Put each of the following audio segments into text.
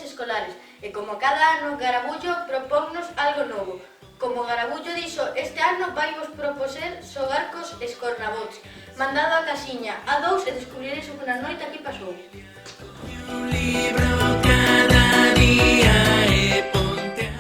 escolares e como cada ano Garabullo proponnos algo novo. Como Garabullo dixo, este ano vai vos proposer xogar cos escornabots. Mandado a casiña a 2 e descubrireis o que na noite aquí pasou. Un libro cada día e ponte a...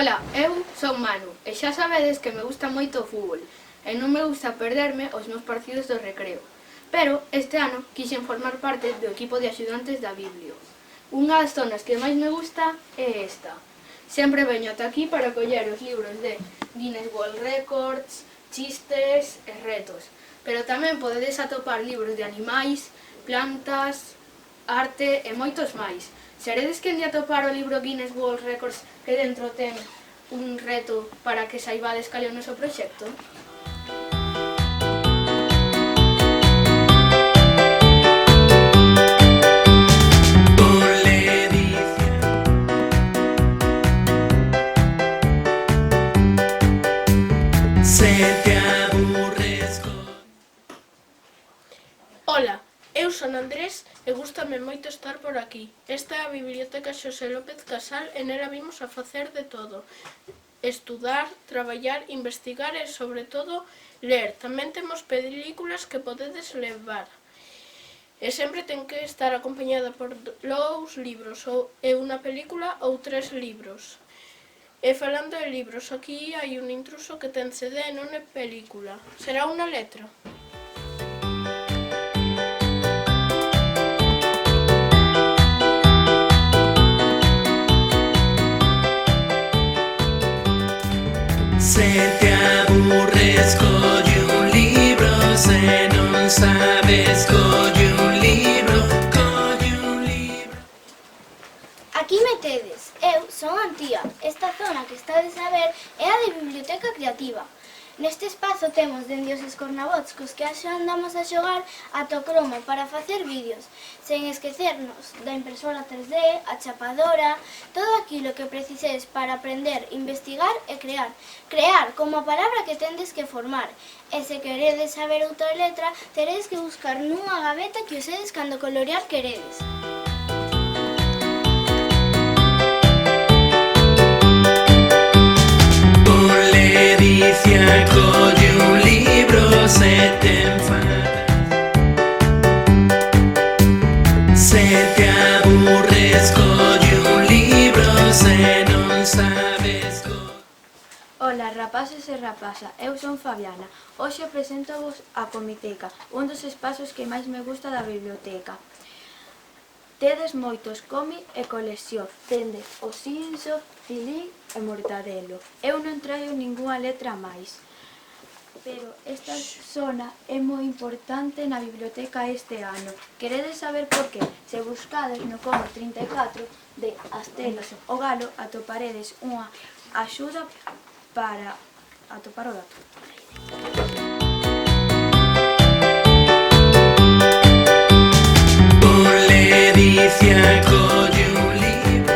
Ola, eu son Manu e xa sabedes que me gusta moito o fútbol e non me gusta perderme os meus partidos do recreo. Pero este ano quixen formar parte do equipo de axudantes da Biblio. Unha das zonas que máis me gusta é esta. Sempre veño ata aquí para coller os libros de Guinness World Records, chistes e retos. Pero tamén podedes atopar libros de animais, plantas, arte e moitos máis. Seredes quen de atopar o libro Guinness World Records que dentro ten un reto para que saibades cal é o noso proxecto? Ola, eu son Andrés e gústame moito estar por aquí. Esta é a Biblioteca Xosé López Casal e nela vimos a facer de todo. estudar, traballar, investigar e, sobre todo, ler. Tamén temos películas que podedes levar. E sempre ten que estar acompañada por 2 libros, ou unha película ou 3 libros. E falando de libros, aquí hai un intruso que ten CD e non é película. Será unha letra? Se te aburres, colle un libro. Se non sabes, colle un libro. Colle un libro. Aquí me tedes, eu son Antía. Esta zona que estades a ver é a de Biblioteca Creativa. Neste espazo temos dende os escornabots cos que andamos a xogar ata o cromo para facer vídeos, sen esquecernos da impresora 3D, a chapadora, todo aquilo que precisedes para aprender, investigar e crear. Crear como a palabra que tendes que formar. E se queredes saber outra letra, teredes que buscar nunha gaveta que usedes cando colorear queredes. Ledicia, colle un libro. Se te enfadas, se te aburres, colle un libro. Se non sabes, Ola, rapaces e rapasa, eu son Fabiana. Hoxe presento-vos a Comiteca, un dos espazos que máis me gusta da biblioteca. Tedes moitos cómic e colección, tendes o Simpson, Tilín e Mortadelo. Eu non traio ningunha letra máis, pero esta zona é moi importante na biblioteca este ano. Queredes saber por qué? Se buscades no como 34 de Astelas o Galo, atoparedes unha axuda para atopar o dato. ledicia, colle un libro.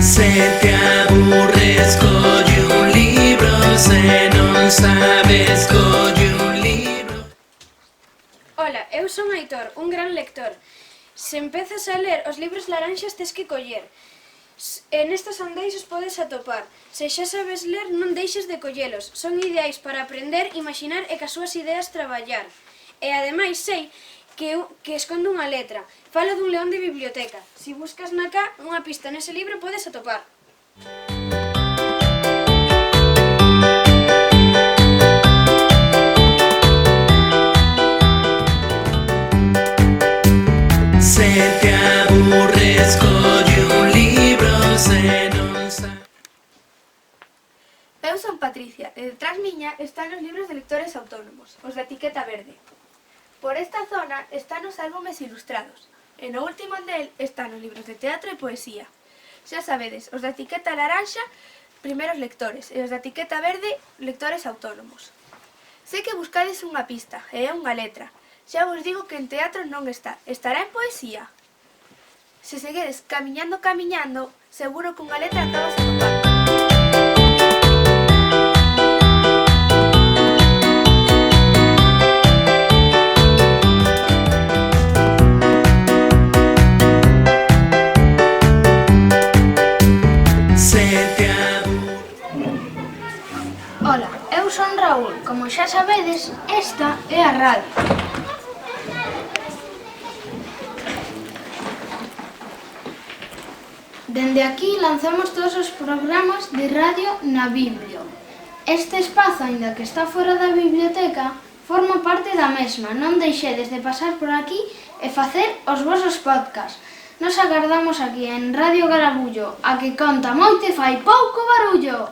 Se te aburres, colle un libro. Se non sabes, colle un libro. Ola, eu son Aitor, un gran lector. Se empezas a ler os libros laranxas tes que coller. E nestas andais os podes atopar. Se xa sabes ler, non deixes de collelos. Son ideais para aprender, imaginar e cas súas ideas traballar. E ademais sei que esconde unha letra. Falo dun león de biblioteca. Se buscas na cá unha pista nese libro podes atopar. Se te aburres, colle un libro. Se non sabes. Eu son Patricia e detrás miña están os libros de lectores autónomos, os da etiqueta verde. Por esta zona están os álbumes ilustrados e no último del están os libros de teatro e poesía. Xa sabedes, os da etiqueta laranxa, primeiros lectores, e os da etiqueta verde, lectores autónomos. Sei que buscades unha pista, e é unha letra. Xa vos digo que en teatro non está, estará en poesía. Se seguedes camiñando, seguro que unha letra acabas atopando. Ola, eu son Raúl. Como xa sabedes, esta é a radio. Dende aquí lanzamos todos os programas de radio na Biblio. Este espazo, aínda que está fora da biblioteca, forma parte da mesma. Non deixedes de pasar por aquí e facer os vosos podcasts. Nos agardamos aquí en Radio Garabullo, a que conta moito e fai pouco barullo.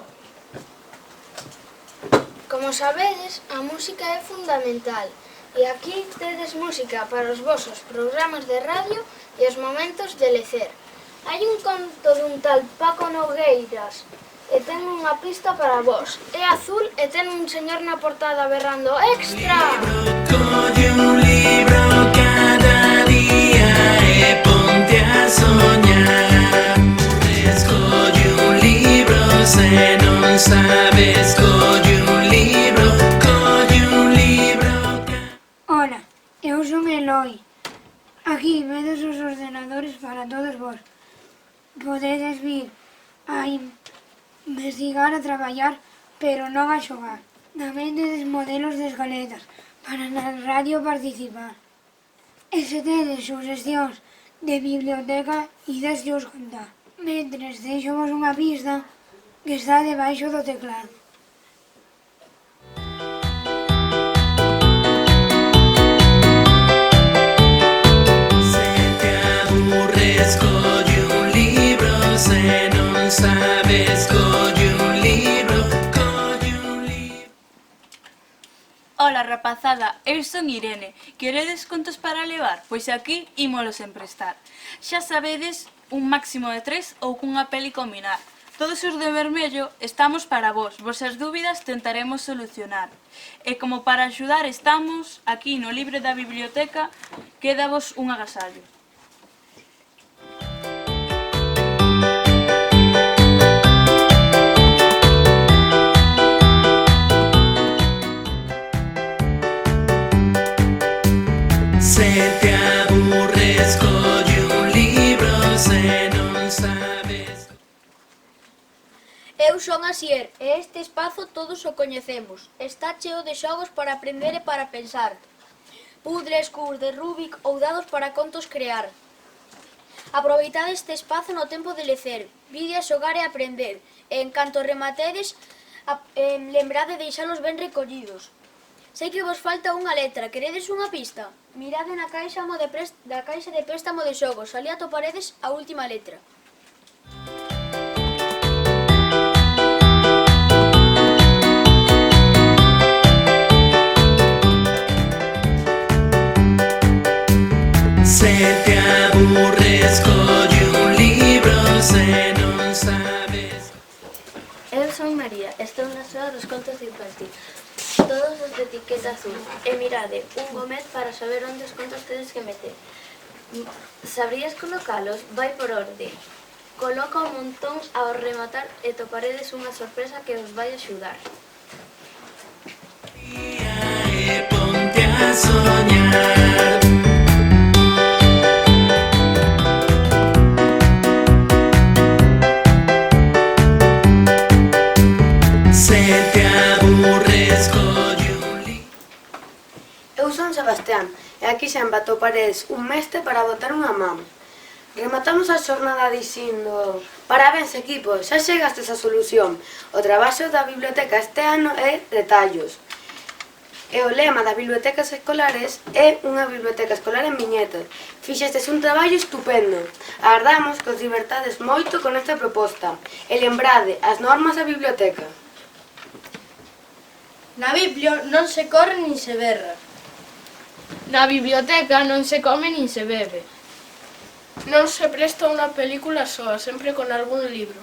Como sabedes, a música é fundamental e aquí tedes música para os vosos programas de radio e os momentos de lecer. Hai un conto dun tal Paco Nogueiras e ten unha pista para vos. É azul e ten un señor na portada berrando ¡Extra! Colle un libro cada día e ponte a soñar. Colle un libro, se non sabes, colle un libro, colle un libro. Ola, eu son Eloi. Aquí vedes os ordenadores para todos vos. Podedes vir a investigar e traballar, pero non a xogar. Tamén tedes modelos de escaletas para na radio participar. E se tedes suxestións de biblioteca, ideslle contar. Mentres deixamos unha pista que está debaixo do teclado. Se te aburres, colle un libro. Se non sabes, colle un libro. Colle un libro. Ola rapazada, eu son Irene. Queredes contos para levar? Pois aquí ímolos emprestar. Xa sabedes, un máximo de 3 ou cunha peli combinar. Todos os de vermello estamos para vos. Vosas dúbidas tentaremos solucionar. E como para axudar estamos, aquí no libro da biblioteca, quédavos un agasallo. Se te aburres, colle un libro. Se non sabes. Eu son Asier e este espazo todos o coñecemos. Está cheo de xogos para aprender e para pensar. Pudres, cubos de Rubik ou dados para contos crear. Aproveitade este espazo no tempo de lecer, vide a xogar e aprender. E en canto rematedes, lembrade de deixalos ben recollidos. Sei que vos falta unha letra, queredes unha pista? Mirade na caixa da caixa de préstamo de xogos, ali atoparedes a última letra. Se te aburres, colle un libro. Se non sabes. Eu son María, estou na sala dos contos de infantil. Todos os de etiqueta azul. E mirade, un gomet para saber onde os contos tedes que meter. Sabrías colocalos? Vai por orde. Coloca un montón ao rematar e toparedes unha sorpresa que os vai axudar. E ponte a soñar. Se te aburres, colle un libro. Eu son Sebastián e aquí sempre atoparedes un mestre para botar unha man. Rematamos a xornada dicindo: parabéns equipo, xa chegastes a solución. O traballo da biblioteca este ano é detallos. E o lema das bibliotecas escolares é unha biblioteca escolar en Miñeto. Fixestes un traballo estupendo. Agardamos que os divertades moito con esta proposta. E lembrade as normas da biblioteca. Na Biblio non se corre nin se berra. Na biblioteca non se come nin se bebe. Non se presta unha película soa, sempre con algún libro.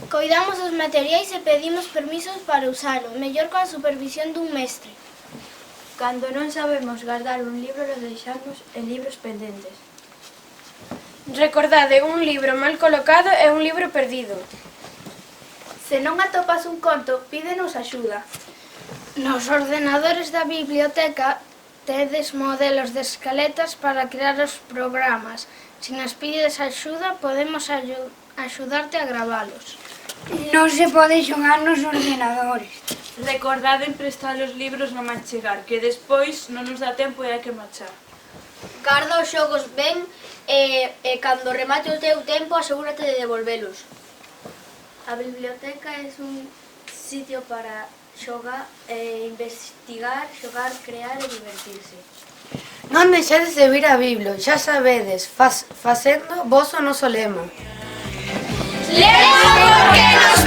Coidamos os materiais e pedimos permisos para usalo, mellor coa supervisión dun mestre. Cando non sabemos guardar un libro, lo deixamos en libros pendentes. Recordade, un libro mal colocado é un libro perdido. Se non atopas un conto, pídenos axuda. Nos ordenadores da biblioteca tedes modelos de escaletas para crear os programas. Se nos pides axuda, podemos axudarte a gravalos. Non se pode xogar nos ordenadores. Recordade emprestar os libros no máis chegar, que despois non nos dá tempo e hai que marchar. Garda os xogos ben e cando remate o teu tempo asegúrate de devolvelos. A biblioteca é un sitio para xogar, investigar, xogar, crear e divertirse. Non deixades de vir a Biblio, xa sabedes, facendo vos o noso lema. ¡Leo porque nos